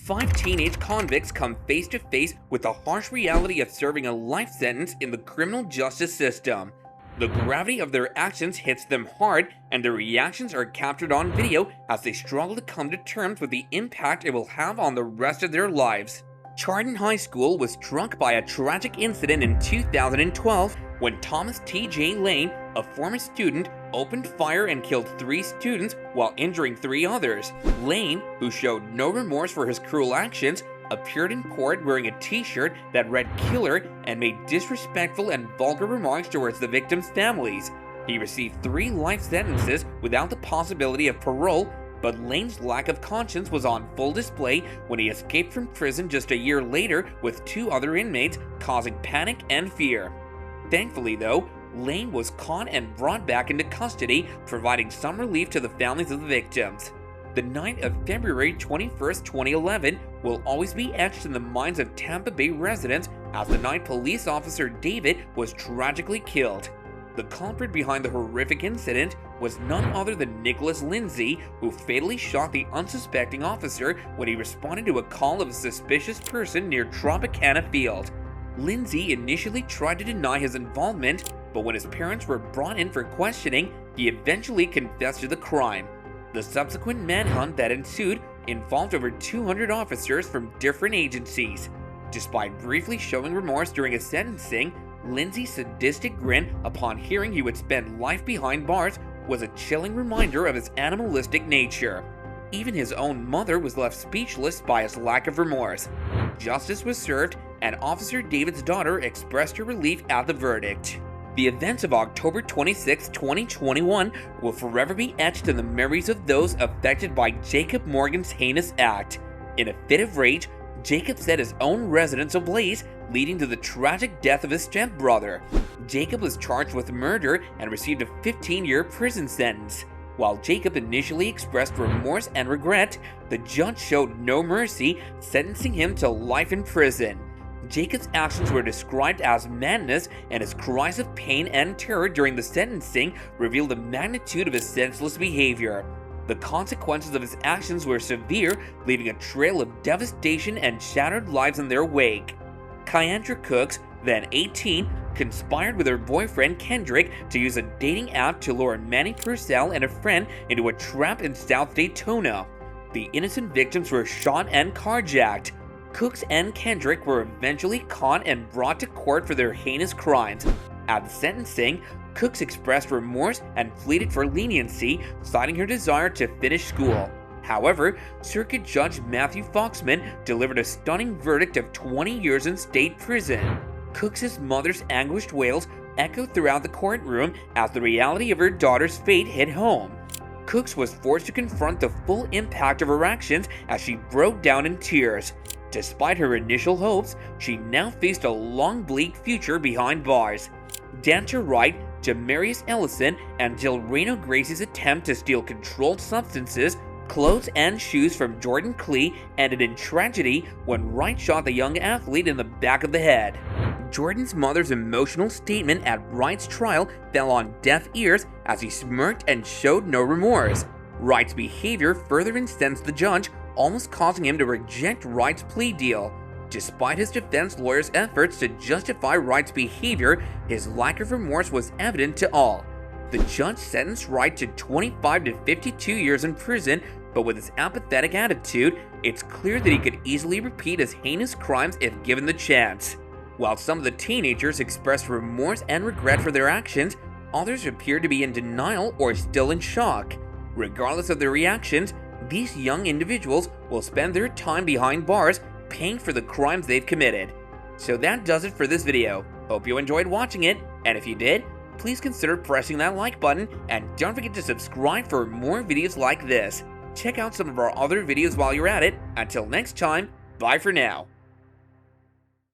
5 teenage convicts come face to face with the harsh reality of serving a life sentence in the criminal justice system. The gravity of their actions hits them hard, and their reactions are captured on video as they struggle to come to terms with the impact it will have on the rest of their lives. Chardon High School was struck by a tragic incident in 2012 when Thomas T.J. Lane, a former student, opened fire and killed 3 students while injuring 3 others. Lane, who showed no remorse for his cruel actions, appeared in court wearing a t-shirt that read "Killer" and made disrespectful and vulgar remarks towards the victims' families. He received 3 life sentences without the possibility of parole, but Lane's lack of conscience was on full display when he escaped from prison just a year later with 2 other inmates, causing panic and fear. Thankfully, though, Lane was caught and brought back into custody, providing some relief to the families of the victims. The night of February 21, 2011 will always be etched in the minds of Tampa Bay residents as the night police officer David was tragically killed. The culprit behind the horrific incident was none other than Nicholas Lindsay, who fatally shot the unsuspecting officer when he responded to a call of a suspicious person near Tropicana Field. Lindsay initially tried to deny his involvement, but when his parents were brought in for questioning, he eventually confessed to the crime. The subsequent manhunt that ensued involved over 200 officers from different agencies. Despite briefly showing remorse during his sentencing, Lindsay's sadistic grin upon hearing he would spend life behind bars was a chilling reminder of his animalistic nature. Even his own mother was left speechless by his lack of remorse. Justice was served, and Officer David's daughter expressed her relief at the verdict. The events of October 26, 2021 will forever be etched in the memories of those affected by Jacob Morgan's heinous act. In a fit of rage, Jacob set his own residence ablaze, leading to the tragic death of his stepbrother. Jacob was charged with murder and received a 15-year prison sentence. While Jacob initially expressed remorse and regret, the judge showed no mercy, sentencing him to life in prison. Jacob's actions were described as madness, and his cries of pain and terror during the sentencing revealed the magnitude of his senseless behavior. The consequences of his actions were severe, leaving a trail of devastation and shattered lives in their wake. Kyandra Cooks, then 18, conspired with her boyfriend Kendrick to use a dating app to lure Manny Purcell and a friend into a trap in South Daytona. The innocent victims were shot and carjacked. Cooks and Kendrick were eventually caught and brought to court for their heinous crimes. At the sentencing, Cooks expressed remorse and pleaded for leniency, citing her desire to finish school. However, Circuit Judge Matthew Foxman delivered a stunning verdict of 20 years in state prison. Cooks' mother's anguished wails echoed throughout the courtroom as the reality of her daughter's fate hit home. Cooks was forced to confront the full impact of her actions as she broke down in tears. Despite her initial hopes, she now faced a long, bleak future behind bars. Dancer Wright, Jamarius Ellison, and Delreno Gracie's attempt to steal controlled substances, clothes, and shoes from Jordan Clee ended in tragedy when Wright shot the young athlete in the back of the head. Jordan's mother's emotional statement at Wright's trial fell on deaf ears as he smirked and showed no remorse. Wright's behavior further incensed the judge, almost causing him to reject Wright's plea deal. Despite his defense lawyer's efforts to justify Wright's behavior, his lack of remorse was evident to all. The judge sentenced Wright to 25 to 52 years in prison, but with his apathetic attitude, it's clear that he could easily repeat his heinous crimes if given the chance. While some of the teenagers expressed remorse and regret for their actions, others appeared to be in denial or still in shock. Regardless of their reactions, these young individuals will spend their time behind bars paying for the crimes they've committed. So that does it for this video. Hope you enjoyed watching it, and if you did, please consider pressing that like button, and don't forget to subscribe for more videos like this. Check out some of our other videos while you're at it. Until next time, bye for now.